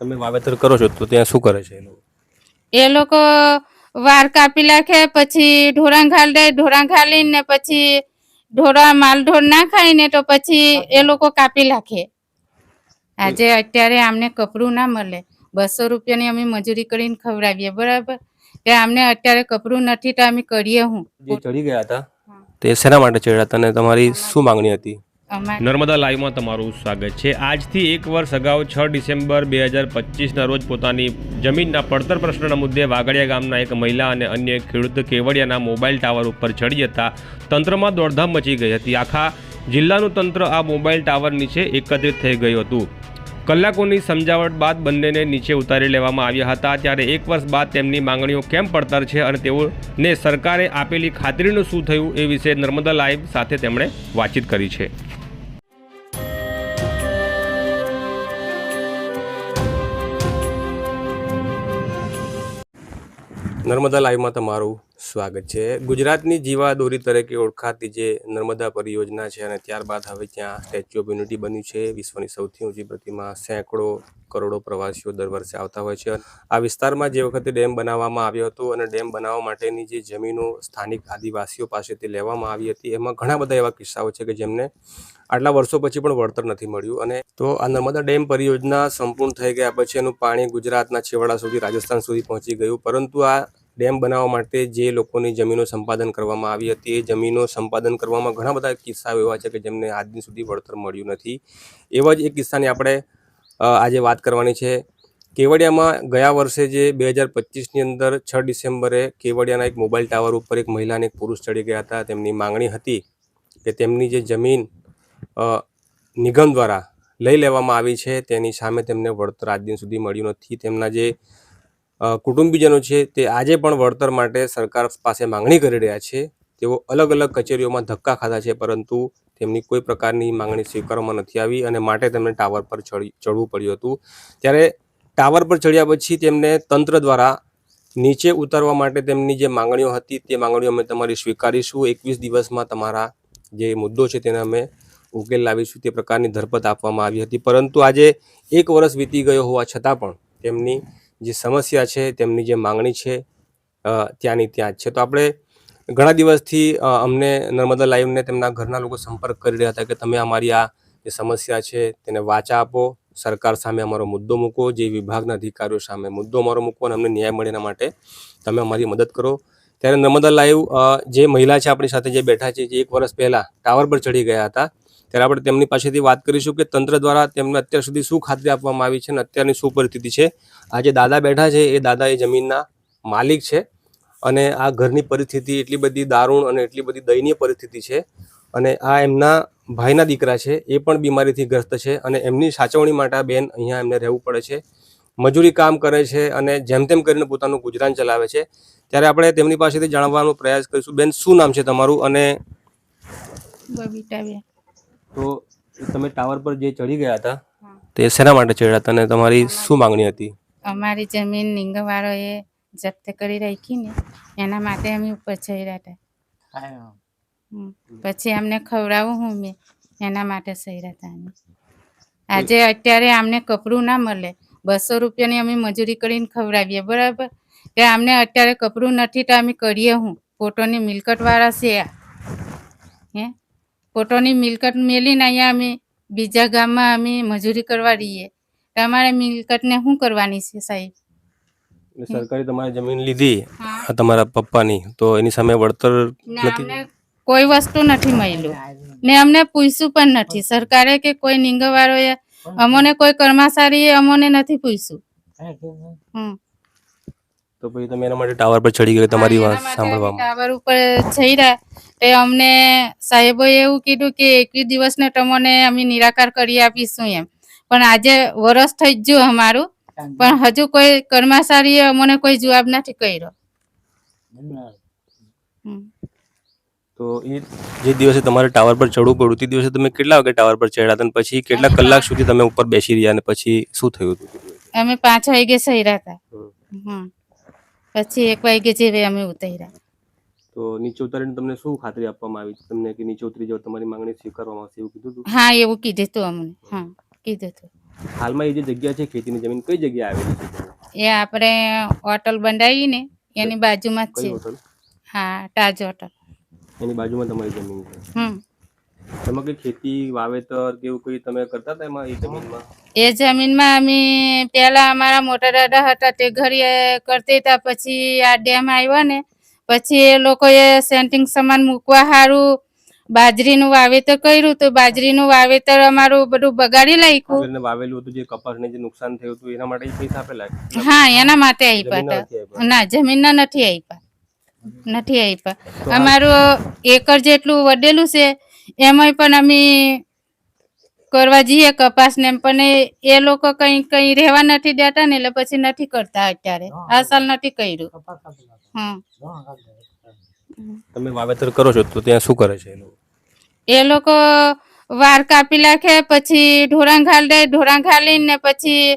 તમે વાવેતર કરો છો તો ત્યાં શું કરે છે એ લોકો વાર કાપી નાખે, પછી ઢોરાં ઘાલ દે, ઢોરાં ઘાલીને પછી ઢોરા માલ ઢોર ના ખાય ને તો પછી એ લોકો કાપી નાખે. આજે અત્યારે આમને કપડું ના મળે, 200 રૂપિયાની અમે મજૂરી કરીને ખવડાવીએ, બરાબર. તે આમને અત્યારે કપડું નથી તો અમે કરીએ હું. જે ચડી ગયા હતા તે શેના માટે ચડ્યા હતા અને તમારી શું માંગણી હતી? નર્મદા લાઈવમાં તમારું સ્વાગત છે. આજથી 1 વર્ષ અગાઉ 6 ડિસેમ્બર 2025ના રોજ પોતાની જમીનના પડતર પ્રશ્નના મુદ્દે વાગડિયા ગામના એક મહિલા અને અન્ય એક ખેડૂત કેવડિયાના મોબાઈલ ટાવર ઉપર ચડી જતા તંત્રમાં દોડધામ મચી ગઈ હતી. આખા જિલ્લાનું તંત્ર આ મોબાઈલ ટાવર નીચે એકત્રિત થઈ ગયું હતું. કલાકોની સમજાવટ બાદ બંનેને નીચે ઉતારી લેવામાં આવ્યા હતા. ત્યારે 1 વર્ષ બાદ તેમની માંગણીઓ કેમ પડતર છે અને તેઓને સરકારે આપેલી ખાતરીનું શું થયું એ વિશે નર્મદા લાઈવ સાથે તેમણે વાતચીત કરી છે. નર્મદા લાઈવમાં તમારું સ્વાગત છે. ગુજરાતની જીવાદોરી તરીકે ઓળખાતી જે નર્મદા પરિયોજના છે અને ત્યારબાદ હવે ત્યાં સ્ટેચ્યુ ઓફ યુનિટી બન્યું છે. વિશ્વની સૌથી ઊંચી પ્રતિમા. સેંકડો કરોડો પ્રવાસીઓ દર વર્ષે આવતા હોય છે. આ વિસ્તારમાં જે વખતે ડેમ બનાવવામાં આવ્યો હતો અને ડેમ બનાવવા માટેની જે જમીનો સ્થાનિક આદિવાસીઓ પાસેથી લેવામાં આવી હતી, એમાં ઘણા બધા એવા કિસ્સાઓ છે કે જેમને આટલા વર્ષો પછી પણ વળતર નથી મળ્યું. અને તો આ નર્મદા ડેમ પરિયોજના સંપૂર્ણ થઈ ગયા પછી એનું પાણી ગુજરાતના છેવાડા સુધી, રાજસ્થાન સુધી પહોંચી ગયું. પરંતુ આ ડેમ બનાવવા માટે જે લોકોની જમીનો સંપાદન કરવામાં આવી હતી, એ જમીનો સંપાદન કરવામાં ઘણા બધા કિસ્સાઓ એવા છે કે જેમને આજ દિન સુધી વળતર મળ્યું નથી. એવા જ એક કિસ્સાની આપણે આજે વાત કરવાની છે. કેવડિયામાં ગયા વર્ષે જે 2025ની અંદર 6 ડિસેમ્બરે કેવડિયાના એક મોબાઈલ ટાવર ઉપર એક મહિલા અને એક પુરુષ ચડી ગયા હતા. તેમની માંગણી હતી કે તેમની જે જમીન નિગમ દ્વારા લઈ લેવામાં આવી છે તેની સામે તેમને વળતર આજ દિન સુધી મળ્યું નથી. તેમના જે કુટુંબીજનો છે તે આજે પણ વળતર માટે સરકાર પાસે માંગણી કરી રહ્યા છે. તેઓ અલગ અલગ કચેરીઓમાં ધક્કા ખાધા છે, પરંતુ તેમની કોઈ પ્રકારની માંગણી સ્વીકારવામાં નથી આવી અને માટે તેમને ટાવર પર ચડવું પડ્યું હતું. ત્યારે ટાવર પર ચડ્યા પછી તેમને તંત્ર દ્વારા નીચે ઉતારવા માટે તેમની જે માંગણીઓ હતી તે માંગણીઓ અમે તમારી સ્વીકારીશું. 21 દિવસમાં તમારા જે મુદ્દો છે તેને અમે ઉકેલ લાવીશું, તે પ્રકારની ધરપત આપવામાં આવી હતી. પરંતુ આજે 1 વર્ષ વીતી ગયો હોવા છતાં પણ તેમની જે સમસ્યા છે, તેમની જે માંગણી છે ત્યાંની ત્યાં જ છે. તો આપણે ઘણા દિવસથી અમને નર્મદા લાઈવને તેમના ઘરના લોકો સંપર્ક કરી રહ્યા હતા કે તમે અમારી આ જે સમસ્યા છે તેને વાચા આપો, સરકાર સામે અમારો મુદ્દો મૂકો, જે વિભાગના અધિકારીઓ સામે મુદ્દો અમારો મૂકો અને અમને ન્યાય મળે એના માટે તમે અમારી મદદ કરો. ત્યારે નર્મદા લાઈવ જે મહિલા છે આપણી સાથે જે બેઠા છે, જે 1 વર્ષ પહેલાં ટાવર પર ચડી ગયા હતા, ત્યારે આપણે તેમની પાસેથી વાત કરીશું કે તંત્ર દ્વારા તેમને અત્યાર સુધી શું ખાતરી આપવામાં આવી છે અને અત્યારની શું પરિસ્થિતિ છે. આ જે દાદા બેઠા છે એ દાદા એ જમીનના માલિક છે અને આ ઘરની પરિસ્થિતિ એટલી બધી દારૂણ અને એટલી બધી દયનીય પરિસ્થિતિ છે. અને આ એમના ભાઈના દીકરા છે, એ પણ બીમારીથી ગ્રસ્ત છે અને એમની સાચવણી માટે આ બેન અહીંયા એમને રહેવું પડે છે. મજૂરી કામ કરે છે અને જેમ તેમ કરીને પોતાનું ગુજરાન ચલાવે છે. ત્યારે આપણે તેમની પાસેથી જાણવાનો પ્રયાસ કરીશું. બેન, શું નામ છે તમારું? અને બબીતાબેન. તો તમે ટાવર પર જે ચડી ગયા હતા તે શેના માટે ચડ્યા હતા અને તમારી શું માંગણી હતી? અમારી જમીન નિંગવાળોએ જપ્ત કરી રાખી ને એના માટે અમે ઉપર ચડ્યા હતા. પછી અમને ખવડાવું હું મેં એના માટે ચડ્યા હતા અમે. આજે અત્યારે આમને કપડું ના મળે, 200 રૂપિયાની અમે મજૂરી કરીને ખવડાવીએ, બરાબર. તે આમને અત્યારે કપડું નથી તો અમે કરીએ હું. ફોટોની મિલકત વાળા છે હે, ફોટોની મિલકત મેલીને અહીંયા અમે બીજા ગામમાં અમે મજૂરી કરવા રહીએ. તમારે મિલકતને શું કરવાની છે સાહેબ? સરકારે તમારી જમીન લીધી તમારા પપ્પાની, તો એની સામે વળતર અમને કોઈ વસ્તુ નથી મળ્યું ને અમને પૂછ્યું પણ નથી સરકારે કે કોઈ નિંગવાળોએ અમને કોઈ કર્મચારીએ અમને નથી પૂછ્યું. તો પછી તમે એના માટે ટાવર પર ચડી ગયો તમારી વાત સાંભળવામાં? ટાવર ઉપર ચડ્યા તે અમને સાહેબોએ એવું કીધું કે 21 દિવસને તમને અમે નિરાકાર કરી આપીશું એમ. પણ આજે વરસ થઈ જ ગયું અમારું, પણ હજુ કોઈ કર્મચારીએ અમને કોઈ જવાબ નથી કર્યો. તો એ જે દિવસે તમારે ટાવર પર ચડવું પડ્યું તે દિવસે તમે કેટલા વાગે ટાવર પર ચડ્યા હતા અને પછી કેટલા કલાક સુધી તમે ઉપર બેસી રહ્યા અને પછી શું થયું હતું? અમે 5 વાગે ચડ્યા હતા. પછી 1 વાગે જેવે અમે ઉતર્યા. તો નીચે ઉતારીને તમને શું ખાતરી આપવામાં આવી તમને કે નીચે ઉતરી જાવ, તમારી માંગણી સ્વીકારવામાં આવશે એવું કીધું હતું? હા, એવું કીધું હતું અમને. હા, કીધું હતું. હાલમાં એ જે જગ્યા છે ખેતીની જમીન કઈ જગ્યાએ આવેલી છે? એ આપણે હોટલ બંધાવી ને એની બાજુમાં જ કઈ છે. હોટલ? હા, તાજ હોટલ. એની બાજુમાં તમારી જમીન છે. એમાં કઈ ખેતી વાવેતર કેવું કઈ તમે કરતા હતા એમાં એ જમીનમાં? એ જમીનમાં અમે પેલા અમારા મોટા દાદા હતા તે ઘરે કરતા હતા. પછી આ ડેમ આવ્યો ને પછી એ લોકોએ સેન્ટિંગ સામાન મૂકવા સારું બાજરીનું વાવેતર કર્યું. તો બાજરીનું વાવેતર અમારું બધું બગાડી નાખ્યું. વાવેલું હતું જે કપાસને જે નુકસાન થયું હતું એના માટે પૈસા આપેલા? હા, એના માટે આપ્યા. ના, જમીનના નથી આપ્યા. અમારું એકર જેટલું વધેલું છે એમાં પણ અમે કરવા જઈએ કપાસ ને, પણ એ લોકો કઈ રહેવા નથી દેતા ને એટલે પછી નથી કરતા. અત્યારે આ સાલ નથી કર્યું. તમે વાવેતર કરો છો તો ત્યાં શું કરે છે એ લોકો? વાર કાપી નાખે, પછી ઢોરા ઘાલ દે. ઢોરા ઘાલીને પછી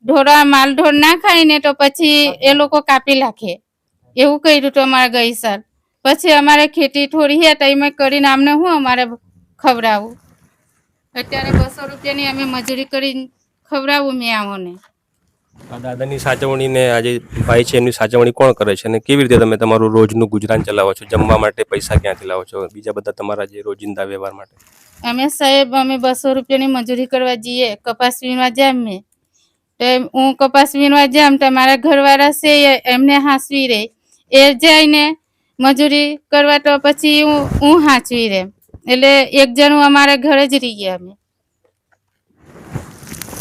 ઢોરા માલ ઢોર ના ખાય ને તો પછી એ લોકો કાપી નાખે. એવું કર્યું હતું અમારે ગઈ સાલ. પછી અમારે ખેતી થોડી હે તો એમાં કરીને અમને હું અમારે ખવડાવું. અત્યારે 200 રૂપિયાની અમે મજૂરી કરીને ખવડાવું મેં આમોને. દાદાની સાચવણી ને આજે ભાઈ છે એમની સાચવણી કોણ કરે છે અને કેવી રીતે તમે તમારું રોજનું ગુજરાન ચલાવો છો? જમવા માટે પૈસા ક્યાંથી લાવો છો? બીજા બધા તમારા જે રોજિંદા વ્યવહાર માટે? અમે 200 રૂપિયાની મજૂરી કરવા જઈએ. કપાસ વીણવા જામ મેં તો હું કપાસ વીણવા જામ તો મારા ઘરવાળા છે એમને હાંસવી રહે. એ જઈને મજૂરી કરવા તો પછી હું હાંચવી રહે. એટલે એક જણું અમારા ઘરે જ રહીએ અમે.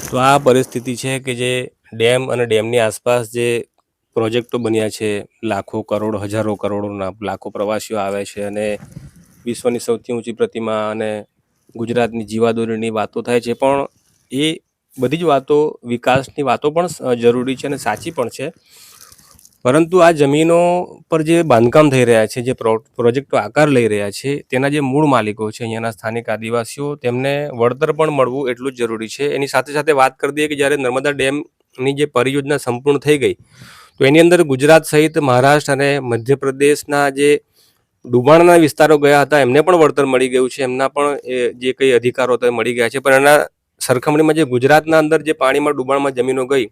તો આ પરિસ્થિતિ છે કે જે ડેમ અને ડેમની આસપાસ જે પ્રોજેક્ટો બન્યા છે, લાખો કરોડ હજારો કરોડોના લાખો પ્રવાસીઓ આવે છે અને વિશ્વની સૌથી ઊંચી પ્રતિમા અને ગુજરાતની જીવાદોરીની વાતો થાય છે. પણ એ બધી જ વાતો વિકાસની વાતો પણ જરૂરી છે અને સાચી પણ છે. પરંતુ આ જમીનો પર જે બાંધકામ થઈ રહ્યા છે, જે પ્રોજેક્ટો આકાર લઈ રહ્યા છે, તેના જે મૂળ માલિકો છે અહીંયાના સ્થાનિક આદિવાસીઓ, તેમને વળતર પણ મળવું એટલું જ જરૂરી છે. એની સાથે સાથે વાત કરી દઈએ કે જ્યારે નર્મદા ડેમની જે પરિયોજના સંપૂર્ણ થઈ ગઈ તો એની અંદર ગુજરાત સહિત મહારાષ્ટ્ર અને મધ્યપ્રદેશના જે ડુબાણના વિસ્તારો ગયા હતા એમને પણ વળતર મળી ગયું છે. એમના પણ જે કંઈ અધિકારો હતા એ મળી ગયા છે. પણ એના સરખામણીમાં જે ગુજરાતના અંદર જે પાણીમાં ડુબાણમાં જમીનો ગઈ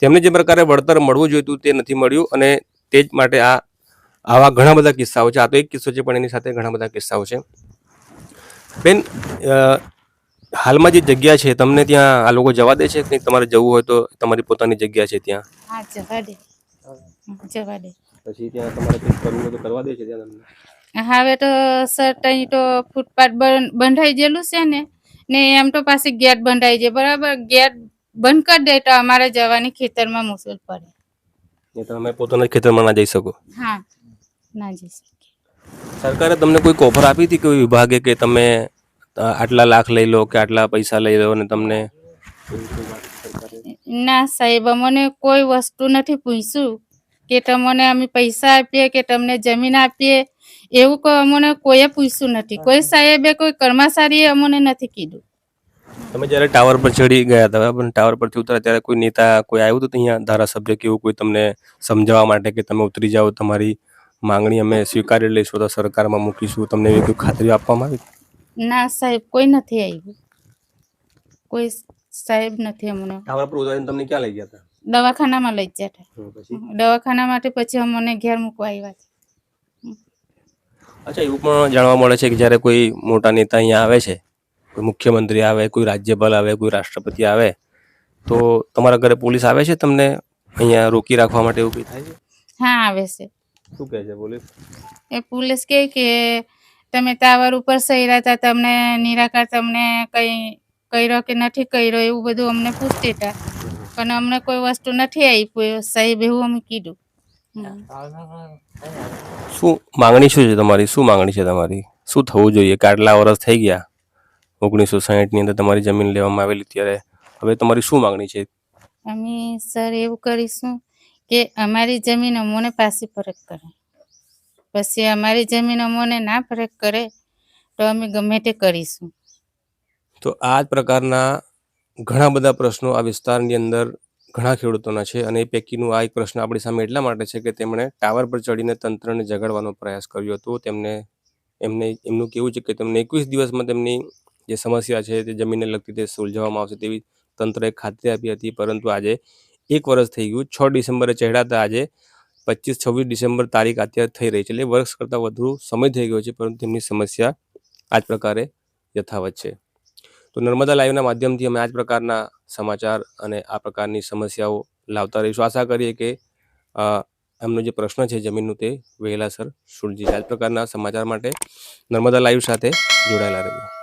તેમને જે પ્રકારે વળતર મળવું જોઈતું તે નથી મળ્યું અને તે જ માટે આવા ઘણા બધા કિસ્સાઓ છે. આ તો એક કિસ્સો છે પણ એની સાથે ઘણા બધા કિસ્સાઓ છે. બેન, હાલમાં જે જગ્યા છે તમને ત્યાં આ લોકો જવા દે છે કે તમારે જવું હોય તો તમારી પોતાની જગ્યા છે ત્યાં? હા, જવા દે. પછી ત્યાં તમારે કંઈક કરવું હોય તો કરવા દે છે ત્યાં તમને? હવે તો સર ત્યાં તો ફૂટપાથ બંધાઈ ગયેલું છે ને એમ તો પાછી ગેટ બંધાઈ જાય. બરાબર, ગેટ બંધ કરી દે તો અમારે જવાની ખેતરમાં મુશ્કેલ પડે. તમે પોતાના ખેતરમાં ના જઈ શકો? હા, ના જઈ શકીએ. સરકારે તમને કોઈ ઓફર આપી હતી કોઈ વિભાગે કે તમે આટલા લાખ લઈ લો કે આટલા પૈસા લઈ લો અને તમને? ના સાહેબ, અમને કોઈ વસ્તુ નથી પૂછ્યું કે તમને અમે પૈસા આપીએ કે તમને જમીન આપીએ. એવું અમને કોઈએ પૂછ્યું નથી. કોઈ સાહેબે કોઈ કર્મચારીએ અમને નથી કીધું. તમે જ્યારે ટાવર પર ચડી ગયા હતા, બરાબર, ટાવર પરથી ઉતર્યા ત્યારે કોઈ નેતા કોઈ આવ્યું હતું અહીંયા, ધારાસભ્ય કે એવું કોઈ તમને સમજાવવા માટે કે તમે ઉતરી જાઓ, તમારી માંગણી અમે સ્વીકારી લઈશું તો સરકારમાં મૂકીશું, તમને એવી કોઈ ખાતરી આપવામાં આવી? ના સાહેબ, કોઈ નથી આવ્યું. કોઈ સાહેબ નથી અમને. ટાવર પર ઉતારીને તમને ક્યાં લઈ ગયા હતા? દવાખાનામાં લઈ ગયા હતા. દવાખાનામાંથી પછી અમને ઘેર મૂકવા આવ્યા. અચ્છા, એવું પણ જાણવા મળે છે કે જ્યારે કોઈ મોટા નેતા અહીંયા આવે છે, કોઈ મુખ્યમંત્રી આવે, કોઈ રાજ્યપાલ આવે, કોઈ રાષ્ટ્રપતિ આવે તો તમારા ઘરે પોલીસ આવે છે તમને અહીંયા રોકી રાખવા માટે? એવું કંઈ થાય છે? હા, આવે છે. શું કહે છે પોલીસ? એ પોલીસ કહે કે તમે ટાવર ઉપર સર્યા હતા, તમને નિરાકાર તમને કંઈ કર્યો કે નથી કર્યો એવું બધું અમને પૂછતા હતા. પણ અમને કોઈ વસ્તુ નથી આપ્યું સાહેબ, એવું અમે કીધું. શું માંગણી શું છે તમારી? શું માંગણી છે તમારી? શું થવું જોઈએ કે આટલા વર્ષ થઈ ગયા, 1960ની અંદર તમારી જમીન લેવામાં આવેલી, ત્યારે હવે તમારી શું માંગણી છે? અમે સર એવું કરીશું કે અમારી જમીન અમોને પાછી પરત કરે. પછી અમારી જમીન અમોને ના પરત કરે તો અમે ગમે તે કરીશું. તો આ જ પ્રકારના ઘણા બધા પ્રશ્નો આ વિસ્તારની અંદર ઘણા ખેડૂતોના છે અને એ પૈકીનું આ એક પ્રશ્ન આપણી સામે એટલા માટે છે કે તેમણે ટાવર પર ચડીને તંત્રને જગાડવાનો પ્રયાસ કર્યો હતો. એમનું કેવું છે કે તેમને 21 દિવસમાં તેમની જે સમસ્યા છે તે જમીનને લગતી તે સુલઝાવવામાં આવશે તેવી તંત્રએ ખાતરી આપી હતી, પરંતુ આજે 1 વર્ષ થઈ ગયું. 6 ડિસેમ્બરે ચઢ્યા હતા, આજે 25-26 ડિસેમ્બર તારીખ અત્યારે થઈ રહી છે, એટલે વર્ષ કરતાં વધુ સમય થઈ ગયો છે, પરંતુ તેમની સમસ્યા આ જ પ્રકારે યથાવત છે. તો નર્મદા લાઈવના માધ્યમથી અમે આ જ પ્રકારના સમાચાર અને આ પ્રકારની સમસ્યાઓ લાવતા રહીશું. આશા કરીએ કે એમનો જે પ્રશ્ન છે જમીનનું તે વહેલાસર સુલઝી જાય. આ જ પ્રકારના સમાચાર માટે નર્મદા લાઈવ સાથે જોડાયેલા રહેજો.